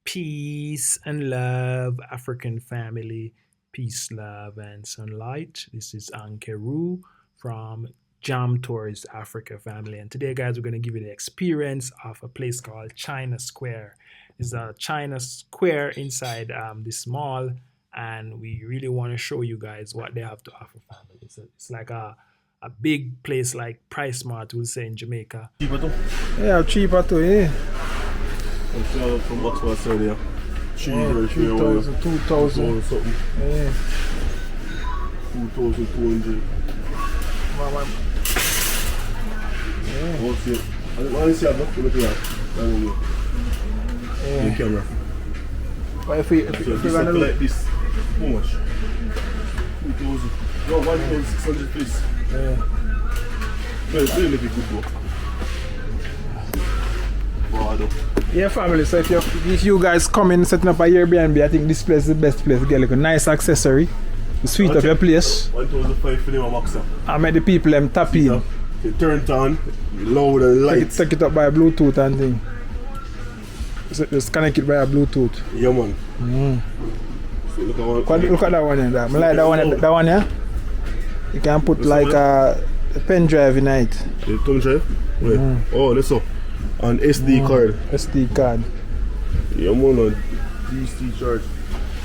Peace and love, African family. Peace, love, and sunlight. This is Ankeru from Jam Tours Africa family. And today, guys, we're going to give you the experience of a place called China Square. It's a China Square inside this mall. And we really want to show you guys what they have to offer, family. It's like a big place like Price Mart, we'll say, in Jamaica. Cheaper too? Yeah, cheaper too, yeah. From what was earlier. 3,000, 2,000 something. Yeah. 2,200. Yeah. What's it? I see a book with that. The camera. But if you're gonna look like this, how much? 2,000. No, 1,600 please. Yeah. No, it's really good book. Yeah, family. So if you guys come in setting up a Airbnb, I think this place is the best place to get like a nice accessory, the suite of your place. 1,500 for the boxer. I made the people them tap in. You turn it on, loud and light. Take it up by a Bluetooth and thing. So just connect it by a Bluetooth. Yeah, man. So look at that one here. I like that one here. You can put like a pen drive in it. The thumb drive? Wait. Oh, that's all. An SD card. SD card. Yeah, man, on DC charge.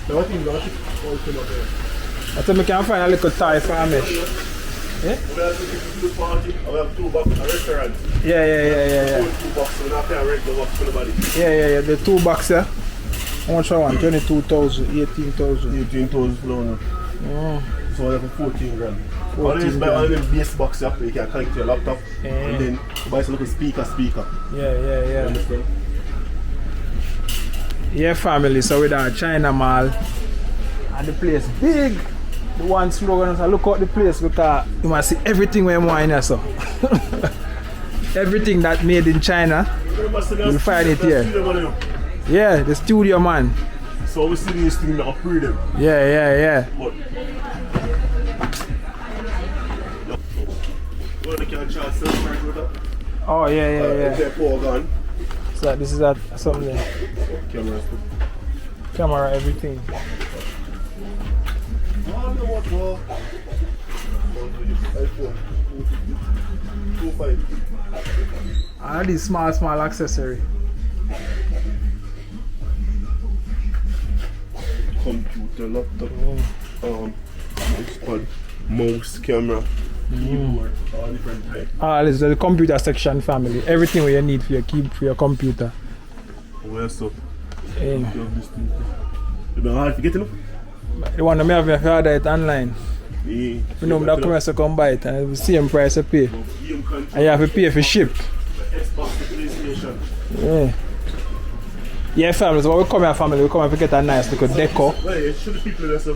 Now, I think all come up there. I think we can find a little tie for a mesh. Yeah? We have to do the party. We have 2 bucks a restaurant. Yeah. 2 bucks, so we have to have regular bucks for the body. Yeah. The 2 bucks, yeah. How much I want? 22,000, 18,000. 18,000 flow. So I have 14 grand. Always buy one of them base box up, you can connect to your laptop and then you buy some little speaker. Yeah. Understand? Yeah, family, so with our China Mall and the place big. The one slogan is look out the place because you must see everything we want in here, so. Everything that made in China, you'll find it here. Yeah, the studio, man. So we see these things that upgrade them. Yeah. But oh yeah. So this is that something. Camera, everything. And this small accessory. Computer, laptop, Expat, mouse, camera, keyboard, all different types. This is the computer section, family. Everything you need for your computer. Where so? Yeah. You know how to get it? The one that I have if you order it online. Yeah. You know that commerce to come buy it and it's the same price to pay. And you have to pay for ship. Yeah. Yeah, family. So when we come here, family, we come here to get a nice little deco. Well, yeah, show the people that say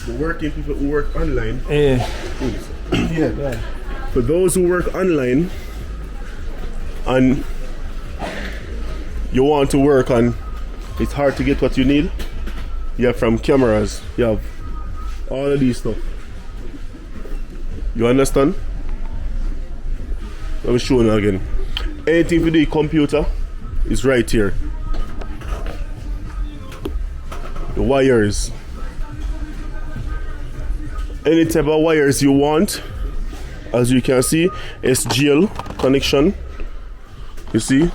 the working people who work online. Yeah. Yeah. For those who work online and you want to work on, it's hard to get what you need. You have from cameras, you have all of these stuff. You understand? Let me show you again. Anything for the computer is right here. The wires. Any type of wires you want, as you can see, SGL connection. You see?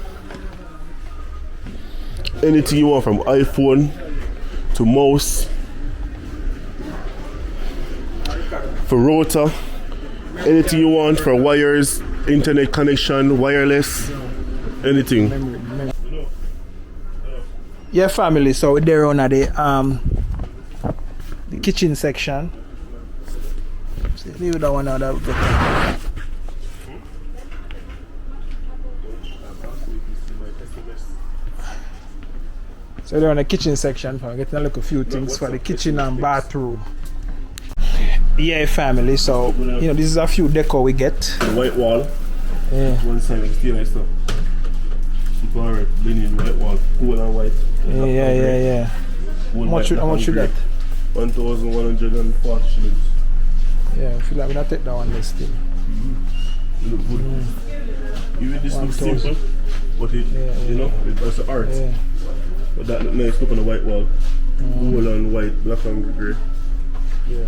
Anything you want from iPhone to mouse, for router, anything you want for wires, internet connection, wireless, anything. Yeah, family. So we're there on the kitchen section. So leave that one out. So they're on the kitchen section for getting a look a few things for the kitchen and bathroom. Yeah, family. So this is a few decor we get. The white wall. Yeah. One side is still nice stuff. Super alright, linen, white wall, cool and white. Yeah. How much should that? 1,140 shillings. Yeah, I feel like we're not take that one this thing. Look good. Even this looks simple, but it, you know, it's art. Yeah. But that look nice, look on the white wall. Gold and white, black and grey. Yeah.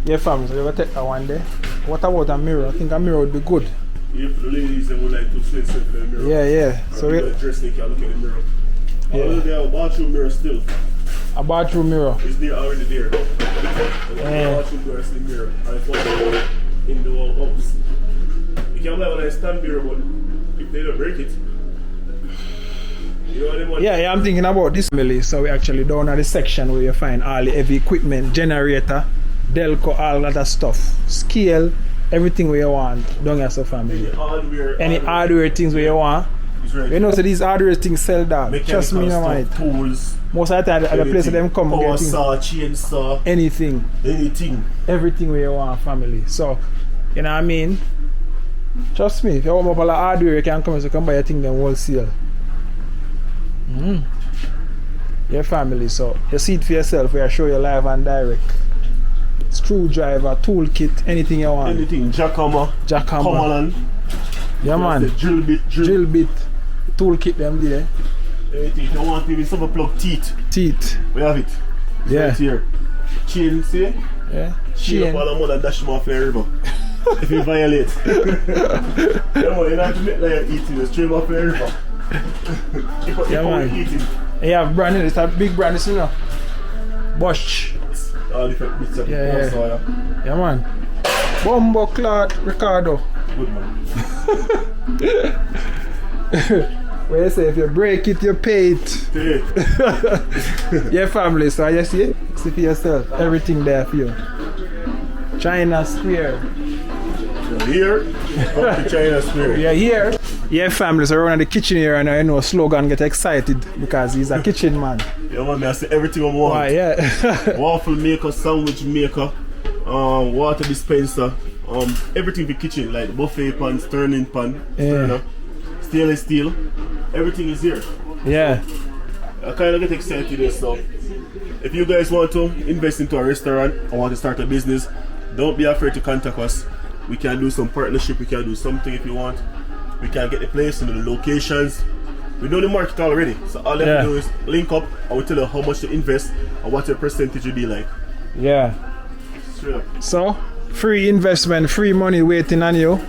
Yeah, fam, so you ever take that one day? What about a mirror? I think a mirror would be good. Yeah, for the ladies, they would like to spend stuff in the mirror. Yeah, yeah. So we dress, they can look in the mirror. Yeah. Although they have a bathroom mirror still. A bathroom mirror. It's there already there. Yeah. The bathroom mirror is the mirror. And it's also in the wall house. You can have a nice stand mirror, but if they don't break it, you know what I mean? Yeah, I'm thinking about this family. So we actually down at the section where you find all the heavy equipment, generator, Delco, all that stuff, scale, everything we want down as a family. Any hardware things we want. Right. You know, so these hardware things sell that. Trust me, no mind. Tools. Most of the time, at the place of them come power get saw, chainsaw, anything, everything we want, family. So, you know what I mean? Trust me, if you want more hardware, you can come and buy a thing then wholesale. Your family, so you see it for yourself. We are show you live and direct. Screwdriver, toolkit, anything you want. Anything, jackhammer, Cumberland. Yeah, man. Drill bit, toolkit them there. Anything, you don't want even some plug teeth. We have it. It's yeah. Right here. Chain, see? Yeah. Chain up all the mud and dash them off the river. If you violate. You don't have to make like eating, just stream off the river. Yeah, man. Yeah, brand new, it's a big brand, you know. Bosch. All different bits of yeah, man. Bumbo Clot Ricardo. Good man. Where you say if you break it, you pay it. Yeah, family, so you see for yourself, everything there for you. China Square. Here, China Square. Yeah, here. Yeah, family, so around the kitchen here and I know Slogan get excited because he's a kitchen man. Yeah, man, I see everything I want. Why, yeah. Waffle maker, sandwich maker, water dispenser, everything for kitchen, like buffet pan, turning pan, turner, stainless steel, everything is here. Yeah. I kind of get excited and stuff. If you guys want to invest into a restaurant or want to start a business, don't be afraid to contact us. We can do some partnership, we can do something if you want. We can get the place and the locations. We know the market already, so all you have to do is link up and we tell you how much to invest and what your percentage will be like. Yeah. Straight up. So, free investment, free money waiting on you.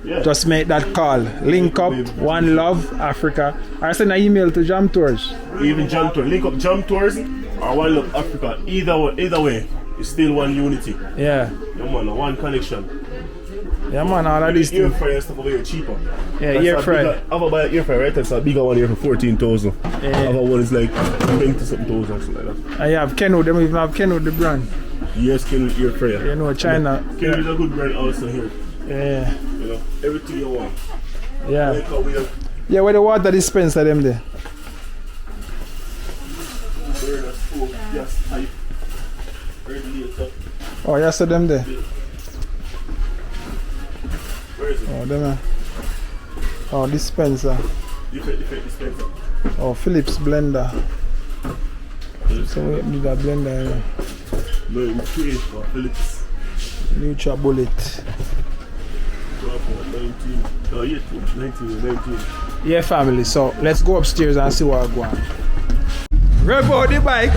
Yeah. Just make that call. Link up, One Love Africa. I send an email to Jam Tours. Even Jam Tours. Link up Jam Tours or One Love Africa. Either way, it's still one unity. Yeah. Yeah, man, one connection. Yeah, man, all of these air things. fryer stuff over here cheaper. Yeah, air fryer. I have a buy an air fryer, right? That's a bigger one here for 14,000. Yeah. Other one is like 20-something thousand, something like that. I have Kenwood, them even have Kenwood the brand. Yes, Kenwood air fryer. You know, China. Kenwood is a good brand also here. Yeah. You know, everything you want. Yeah. Like how we have Yeah, where the water dispenser them there. burner, stove, gas, pipe, radiator. Oh, yeah, so them there. Where is it? Oh, them. Oh, dispenser. Different dispenser. Oh, Philips blender. So we need a blender here. No, in case for Philips. Nutra Bullet. 19. Oh, yeah, 19. Yeah, family. So let's go upstairs and see what I go on. Rev out the bike.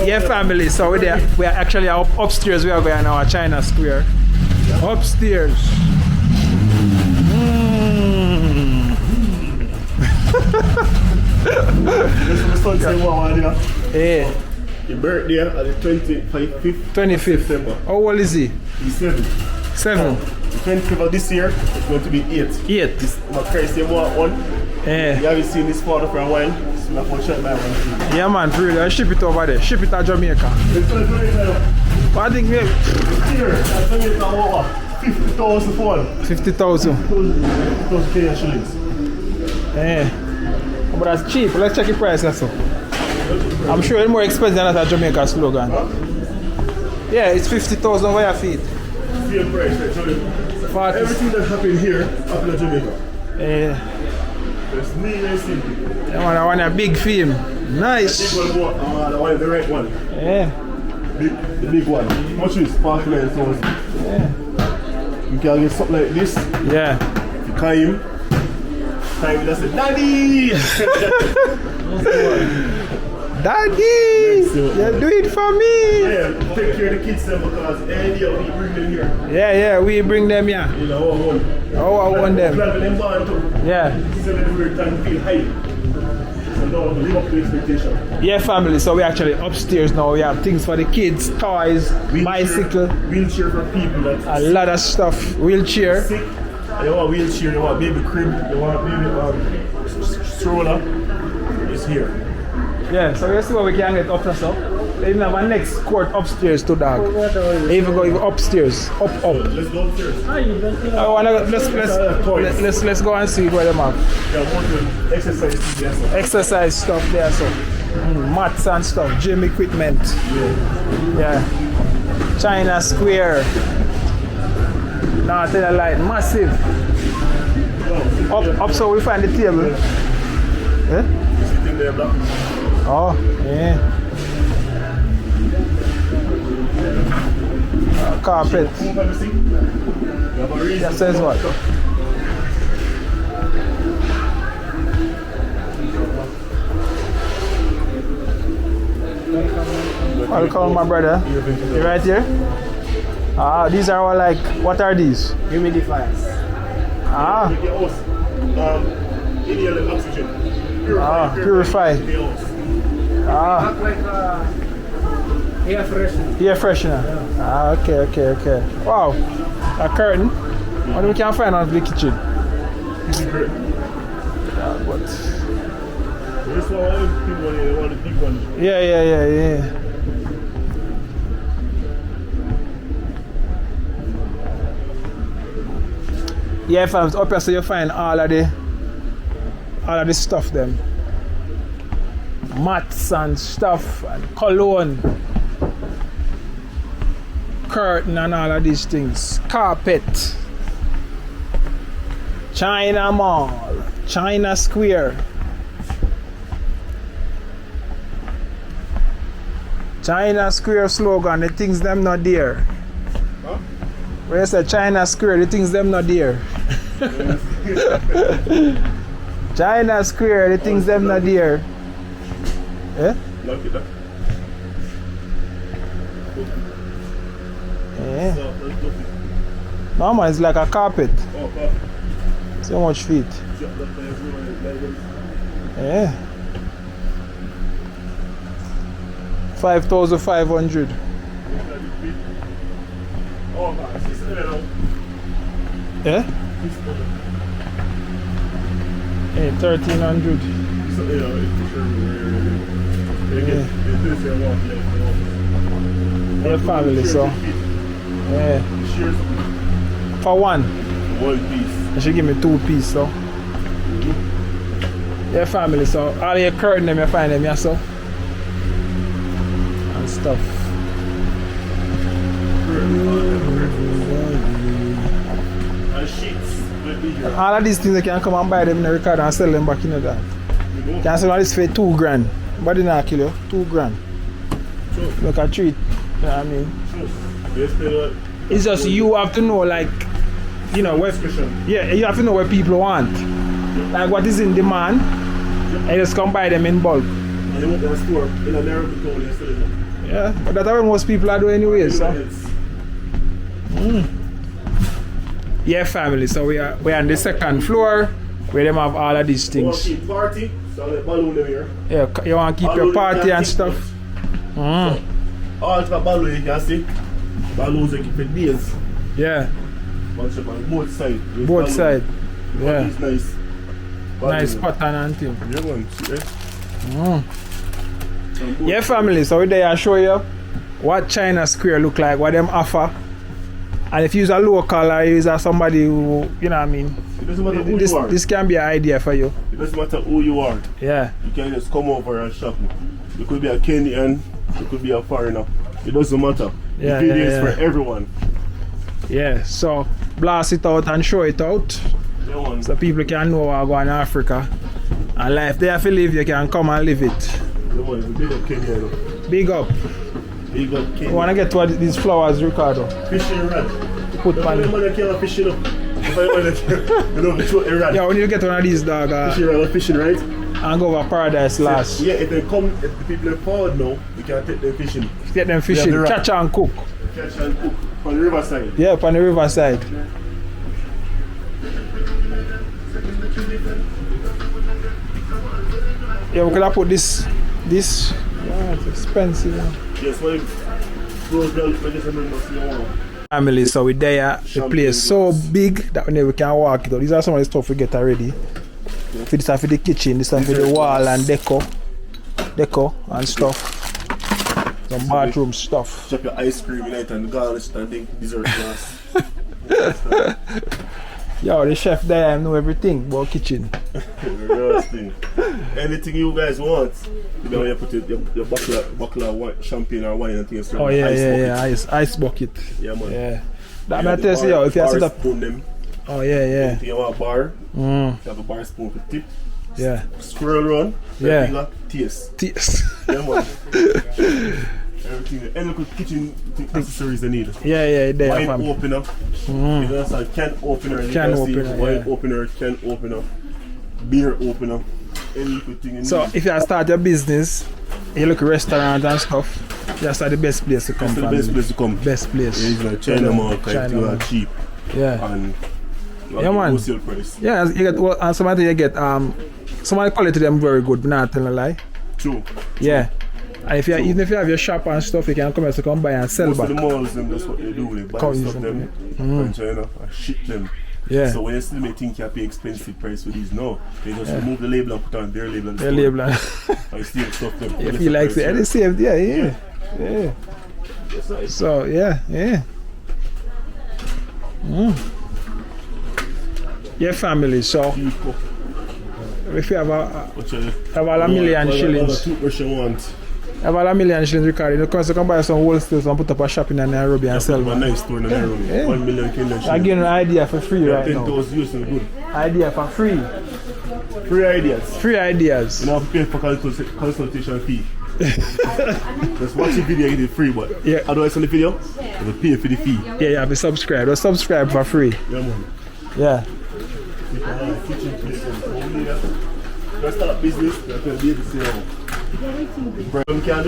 Yeah, family. So we are actually upstairs. We are going our China Square. Upstairs. Yeah. Your birthday at the 25th September. How old is he? He's 7. 7. The 25th of this year is going to be 8. 8. This my Christ, you want one? Yeah. You haven't seen this father for a while. So I'm going to shut my one. Yeah, man, for real. I ship it over there. Ship it to Jamaica. But I think we have here, Jamaica over 50,000 for one. 50,000. 50,000 Kenyan shillings. Yeah. But that's cheap. Let's check the price also. I'm sure it's more expensive than that Jamaica slogan. Huh? Yeah, it's 50,000 for your feet. Same price, right? 40. Everything that happened here happened in Jamaica. Yeah. It's neat and simple. Yeah, man, I want a big film. Nice. The big one, the right one. Yeah. The big one. How much is 49,000? Yeah. You can get something like this. Yeah. You can time, that's it. Daddy! Daddy! You do it for me! Yeah, take care of the kids then because any day we bring them here. Yeah, we bring them here. You know, our own. Oh, I want them. Them born too. Yeah. So that we're trying to feel high. So now live up to expectation. Yeah, family. So we actually upstairs now. We have things for the kids, toys, bicycle. Wheelchair for people that's a lot of stuff. Wheelchair. sick. You want wheelchair, you want baby crib, you want baby stroller. It's here. Yeah, so let's see what we can get up so. They even have a next court upstairs to dog. They even go even upstairs. Up. Let's go upstairs. I wanna let's go and see where them have. Yeah, want to exercise there, so. Exercise stuff there so. Mats and stuff, gym equipment. Yeah. China Square. Not in a light, massive. Up so we find the table. Yeah? Sitting there, black. Oh, yeah. Carpet. That says what? Welcome, my brother. You right here? These are all like, what are these? Humidifiers. Inhale oxygen. Purify. Act like air freshener. Air freshener. Okay. Wow. A curtain. What we can find out of the kitchen? What? This one, all the people want the big one. Yeah. Yeah, fam, up here so you find all of the stuff them. Mats and stuff and cologne. Curtain and all of these things. Carpet. China Mall. China Square. China Square slogan, the things them not there. Huh? Where you say China Square, the things them not there. China Square, the things them not there. Eh? Look at that. Yeah. No man, it's like a carpet. Oh, carpet. So much feet. Yeah. 5,500. Oh, man, 600 now. Yeah? Hey, 1,300. Yeah, family, so. Yeah. For one. One piece. They should give me 2 pieces, so. Yeah, family, so all your curtain them you find them here, so. And stuff. And sheets. All of these things they can come and buy them in the record and sell them back in the day. Can sell all this for 2 grand. But they not kill you. 2 grand. Sure. Look at treat. You know what I mean? Sure. It's just you have to know, like, you know, what, yeah, you have to know what people want. Like what is in demand, and you just come buy them in bulk. And they won't go to the store in America. Yeah, but that's what most people are doing anyway, so. Yeah, family, so we're on the 2nd floor where them have all of these things. You want to keep party, so let balloon them here. Yeah, you want to keep your party and stuff. So, all the balloon you can see, balloons you keep for days. Yeah. Bunch of on both sides. Both sides. Yeah. It's nice. Nice pattern and thing. Yeah, man. See, Yeah, family, so we're there to show you what China Square look like, what them offer. And if you're a local or you're somebody who, you know what I mean, it doesn't matter who you are. This can be an idea for you. It doesn't matter who you are. Yeah. You can just come over and shop. You could be a Kenyan, you could be a foreigner. It doesn't matter. Yeah, the video is for everyone. Yeah, so blast it out and show it out. Yeah, so people can know what going on in Africa. And life they have to live, you can come and live it. Yeah, big up Kenya. Big up. Big up Kenya. I want to get to these flowers, Ricardo. Fishing rod. Put pan. The man that kill a fishing up. Yeah, we need to get one of these dog fishing, right? and go over Paradise Last. Yeah, if the people are forward now, we can take them fishing. Get them fishing, catch and cook. Catch and cook on the riverside. Yeah, on the riverside. Yeah, we could have put this. Yeah, it's expensive. Yes, well, Family, so we're there. The place so big that we can walk it out. These are some of the stuff we get already. For this stuff for the kitchen, this stuff for the wall and deco and stuff. Some bathroom stuff. Chop your ice cream in it and garnish and then dessert glass. Yo, the chef there know everything about kitchen. Anything you guys want, you know, you put your buckler of wine, champagne or wine and things. Oh yeah, ice bucket. Yeah, man. Yeah. That might tell you, if you set up. Them. Oh yeah. You want a bar, you have a bar spoon for tip. Yeah. Swirl around. Yeah. Taste. Yeah, man. Everything. Any little kitchen accessories they need. Yeah, there. Wine opener. You know, can opener. Can opener. Wine opener, can opener. Beer opener. Any little thing. So if you start your business, you look at restaurant and stuff, that's the best place to come. That's the best place to come. Best place. Yeah, it's like China market, you are cheap. Yeah. And man. wholesale price. Yeah, you get and somebody you get some of the quality them very good, but not telling a lie. True. Yeah. And if you even if you have your shop and stuff, you can come here to come buy and sell Most back. of the malls, that's what they do. They buy stuff them from China and ship them. Yeah. So when you still may think you pay expensive price for these, no. They just remove the label and put on their label. Their label. And steal stuff them. If you like it, the same. Yeah. So yeah. Your family, so if you have a million shillings, have a million shillings recorded, you can buy some wholesale and put up a shop in Nairobi and sell a nice store in Nairobi. Yeah. 1 million Kenyan shillings. I give you an idea for free right now. 10,000 US is good. Idea for free. Free ideas. Free ideas. You don't have to pay for consultation fee. Just watch the video, you get it free, but otherwise on the video, you have to pay for the fee. Yeah, you have to subscribe. Or subscribe for free. Yeah, man. Yeah. Kitchen place and start business, you can be able to say,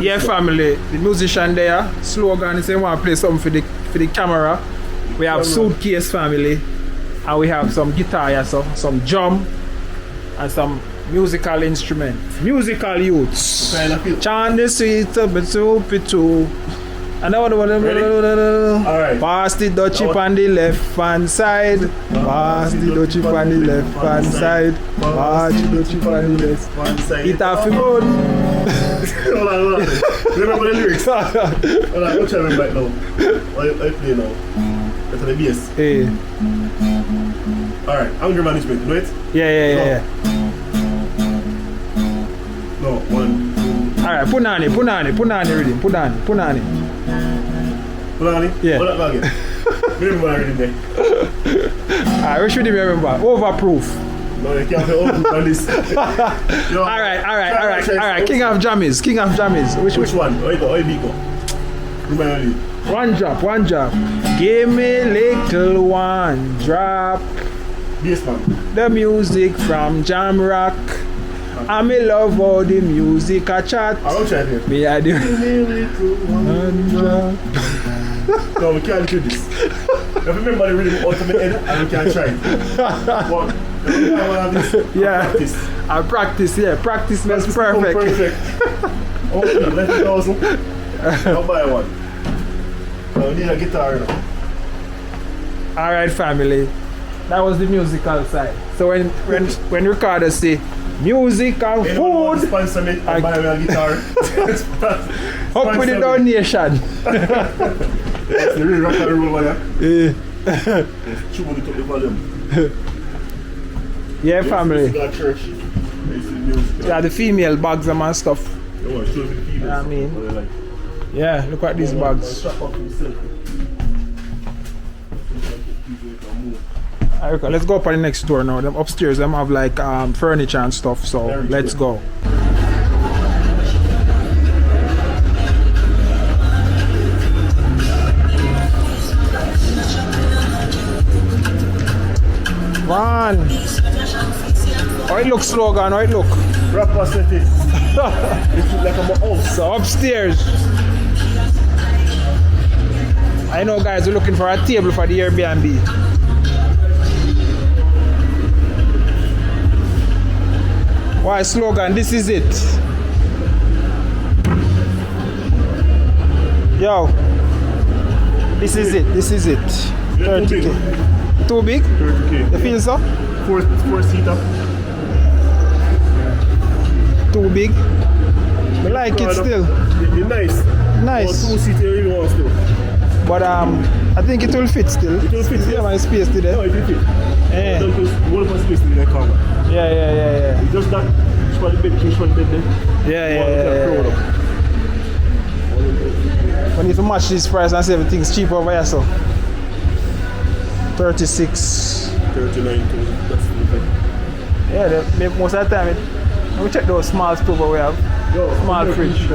yeah, family, the musician there, slogan is they want to play something for the camera. We have Suitcase family, and we have some guitar here, so some drum, and some musical instruments. Musical youths. Chant the sweet of it too. And I want to Alright. Pass the dutchie on the left hand side. Pass the dutchie on the left hand side. Pass the dutchie on the left hand side. It have to go. Hold on. Remember the lyrics? Hold on, don't try to remember right now. I play now. That's the bass. Hey. Alright, anger management, right? Yeah. No, 1, 2. Alright, punani rhythm. Punani. Yeah. Yeah. Hold on again. Remember already there. Alright, what should you remember? Overproof. No, you can't be overproof on this. Alright. King of Jammies. Which one? Oibiko. Remember me. One drop. Give me little one drop. Bass man. The music from Jam Rock. I me love all the music I chat. I don't try it. Me I do. One drop. No, we can't do this. If you remember the rhythm out of my head, and we can try it. Yeah. Practice. I practice, yeah. Practice makes perfect. Okay, 11,000. I'll buy one. I need a guitar now. Alright, family. That was the musical side. So when Ricardo say music and Anyone food, sponsor me and buy me a guitar. up with the donation. Yes, the real rock and roll one, Yeah. Yes, tune it up the volume. Yeah, family. Got church. Music. Yeah, the female bags and stuff. You want to show the females. Yeah, I mean. What they like. Yeah, look at these bags. Strap up yourself. Alright, let's go up on the next door now. Them upstairs, them have like furniture and stuff. So let's go. man. How it look, slogan? How it look? Proper setting. It looks like I'm a house. So upstairs. I know guys are looking for a table for the Airbnb. Why slogan? This is it. Yo. This is it. This is it. Yeah, 30K. Too big? 30K. You feel so? Four seater. Too big? I like it still. It's nice. Nice. Or 2 seater if you want to. But I think it will fit still. It will fit. Yeah, my space today. No, it will fit. Yeah. Don't just one more space in the corner. Yeah. It's just that push for the bed there. Yeah. We need to match this price and see everything's cheap over here, so 36. 39 too. That's the thing. Yeah, most of the time we check those small stove we have. Yo, Small fridge.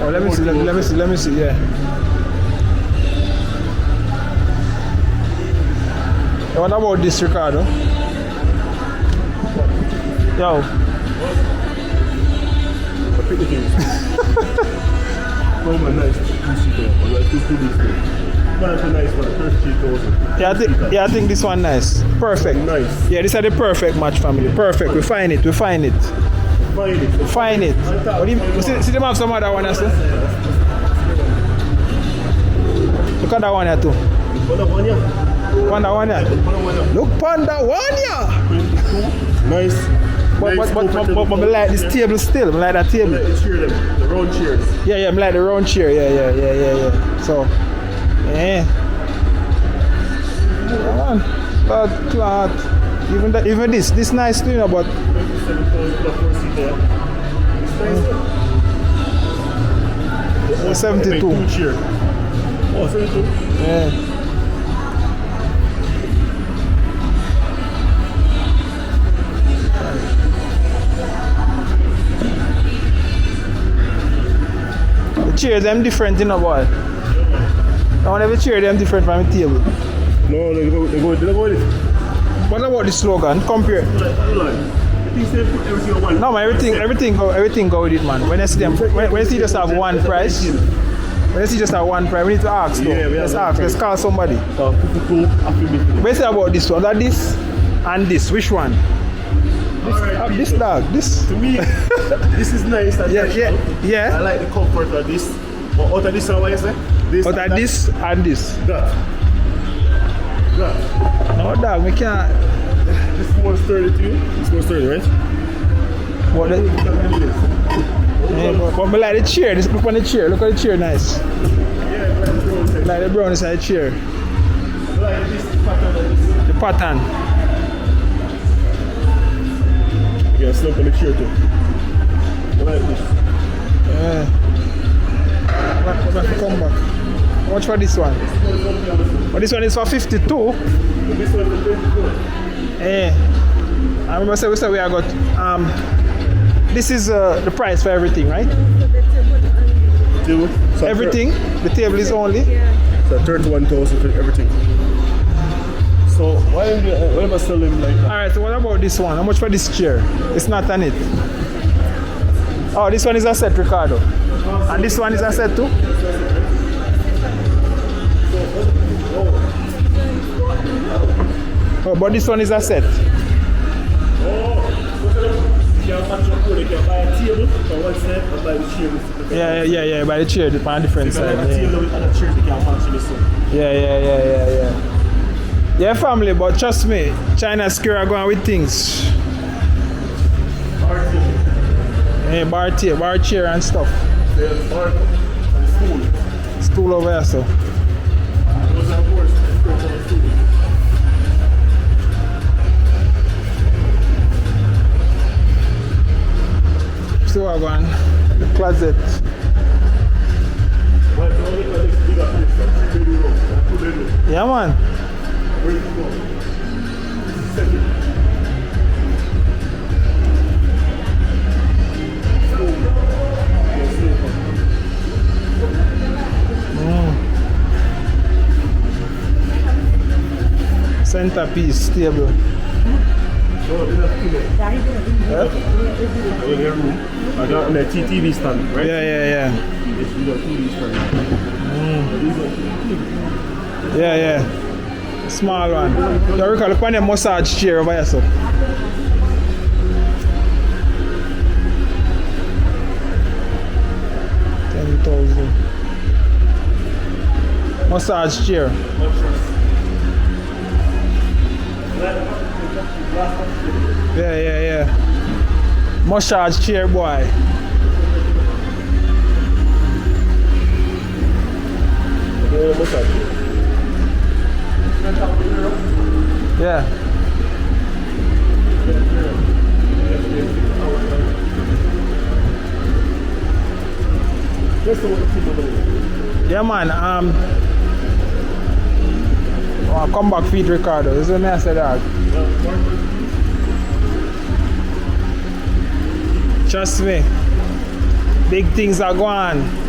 Oh, let me see, yeah. What about this, Ricardo? Yo. I pick the things. Oh my nice 2 seater. I like 2 seater. That's a nice one. 33,000. Yeah, I think this one nice. Perfect. Nice. Yeah, this is the perfect match, family. Perfect. We find it. Find it. What do you see them have some other one as well? Look at that one here too. Panda one here. Look, Panda one here. Nice. But I like this table still. I like that table. The round chairs. Yeah, I like the round chair. Yeah. So, yeah. Come on. But even this nice too, you know, but 72. Oh, 72. Yeah. The chairs them different, you know, boy. I want every chair them different from the table. No, they go with it. What about the slogan? Compare. No, man, everything go with it, man. When I see them, when I see just have one price, we need to ask though. Let's call somebody. What say about this one? That this and this, which one? This dog, this. To me, this is nice. And yeah. I like the comfort of this. But out of this one, what you say? This out of this and this. That. No dog, we can't. This one's 30 to you. This one's 30, right? What the? But I like the chair. Look on the chair. Look at the chair, nice. Yeah, like the brown inside the chair. Like this pattern. The pattern. Yeah, slump on the chair too. Like this. Yeah. Come back. How much for this one? But this one is for 52. This one is 24. Yeah. I remember we said we have got this is the price for everything, right? Table. So Everything. The table is only. So 31,000 for everything. So why am I selling like that? Alright, so what about this one? How much for this chair? It's not on it. Oh, this one is a set, Ricardo. And this one is a set too? Oh, but this one is a set. Yeah, by the chair, on different side. Yeah, family, but trust me, China's scared are going with things. Yeah, bar chair and stuff. Stool over here, so. So we're going the closet. Yeah, man. Centerpiece table. In your room. I got on the TTV stand, right? Yeah. Yes, we got TV stand. Yeah. Small one. You recall upon the massage chair over here, so. 10,000. Massage chair. Yeah. Massage chair, boy. Yeah. Yeah, man. Oh, come back, feed Ricardo. This is what I said, dog. Trust me. Big things are going on.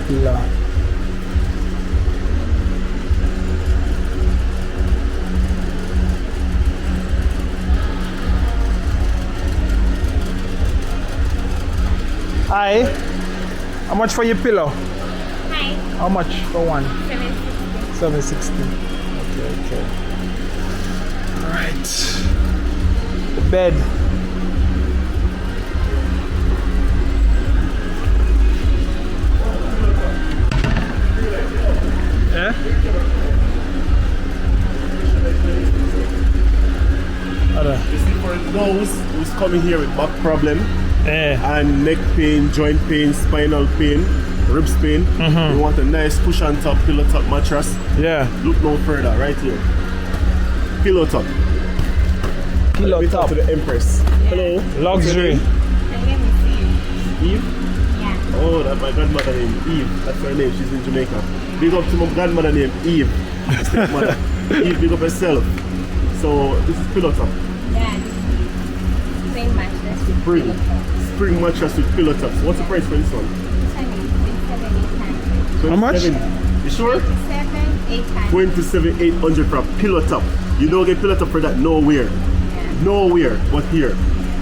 Pillar. Hi. How much for your pillow? Hi. How much for one? 760. 760. Okay. Alright. Bed. Yeah? You see, for those who's coming here with back problem Yeah. and neck pain, joint pain, spinal pain, ribs pain, we want a nice push on top, pillow top mattress. Yeah. Look no further, right here. Pillow top. Pillow Let me talk top. to the Empress. Hello. Luxury. My name is Eve. Eve? Yeah. Oh, that's my grandmother named Eve. That's her name. She's in Jamaica. Big up to my grandmother named Eve. My stepmother. Eve, big up herself. So this is pillow top. Yeah. Spring mattress with Spring. pillow top. Spring mattress with pillow top. So what's the price for this one? This one is 27,800. How much? 27. You sure? 27,800. 27,800 for a pillow top. You don't get pillow top for that nowhere. Yeah. Nowhere but here.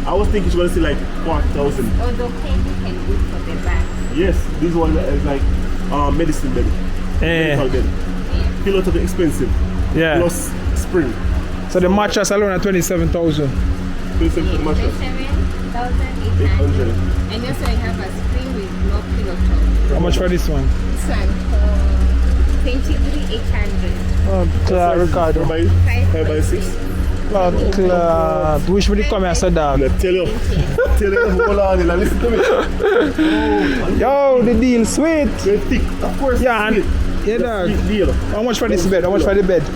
I was thinking you're gonna say like 4,000. Although candy can good for the back. Yes, this one is like medicine bed. Medical bed. Yeah. Pillow top is expensive. Yeah. Plus spring. So the mattress alone at 27,000. 27 mattress. 27,800. 800. And also I have a spring with no pillow top. How much for this one? This one for 23,800. Oh, Ricardo. 5x6. Wish me to come here, so dog. Tell you. Tell you, hold on, listen to me. Yo, the deal sweet. Very thick, of course. Yeah, and yeah, dog. Sweet deal. How much for this bed? How much for the bed? The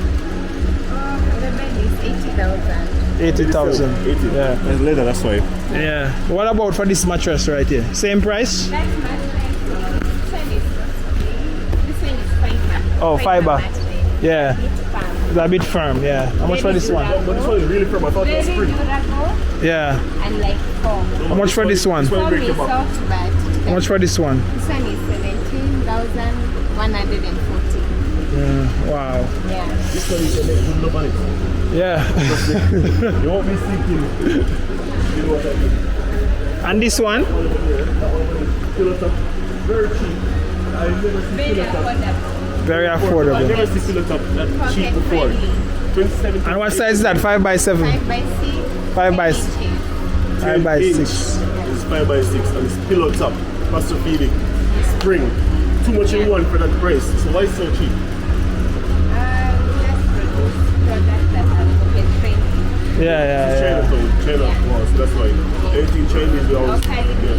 bed is 80,000. 80,000. 80. Yeah. It's leather, that's why. Yeah. What about for this mattress right here? Same price? That mattress, this one is fiber. Oh, fiber. mattress. Yeah. It's firm. It's a bit firm, yeah. How much for this one? But this one is really firm. I thought it was Very spring. durable Yeah. and like foam. How much for this one? This one Foam break is your back. soft, but How much for this one? this one is 17,140. Wow. Yeah. This one is a good look on it. Yeah. You won't be thinking. You know what I mean? And this one? Pillow top. Very cheap. I've never seen Very pillow top. affordable. Very I've affordable. never seen pillow top that cheap Pocket before. friendly. 27. And what size is that? 5x7? 5x6. 5x6. 5x6. It's 5x6 and it's pillow top. Posturepedic. Spring. Too much in one for that price. So why so cheap? We just produce products that are pocket friendly. Yeah. China. Wow, so that's why. Everything Chinese we always. Locally Yeah.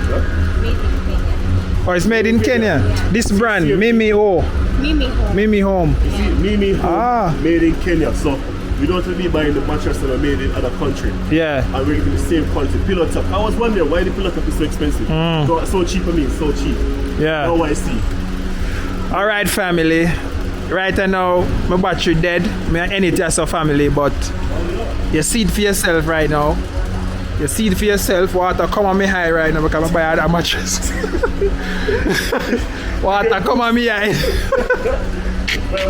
Huh? made in Kenya. Oh, it's made in Kenya. Yeah. This brand, Mimi Home. Mimi Home. Mimi Home. You see, Mimi Home Ah. made in Kenya. So we don't have to be buying the mattress that are made in other country. Yeah. And we're getting the same quality. Pillow top. I was wondering why the pillow top is so expensive. So cheap, I mean, so cheap. Yeah. Now I see. All right, family. Right now, my battery dead. Me and any as a family, but you see it for yourself right now. You see it for yourself. Water come on me high right now because I buy that mattress. What? Come on, me. How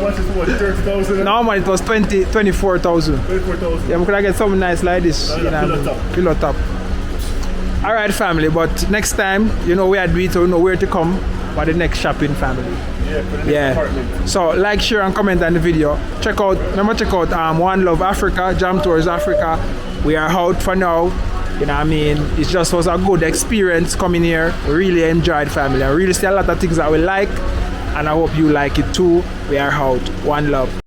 much is what? 30,000? No, man, it was 24,000. 24,000. Yeah, we could get something nice like this. You know, pillow top. Pillow top. All right, family. But next time, you know where to be, so you know where to come for the next shopping, family. Yeah, for the next apartment. So like, share, and comment on the video. Remember check out One Love Africa, Jam Tours Africa. We are out for now. You know what I mean? It just was a good experience coming here. Really enjoyed, family. I really see a lot of things that we like, and I hope you like it too. We are out. One love.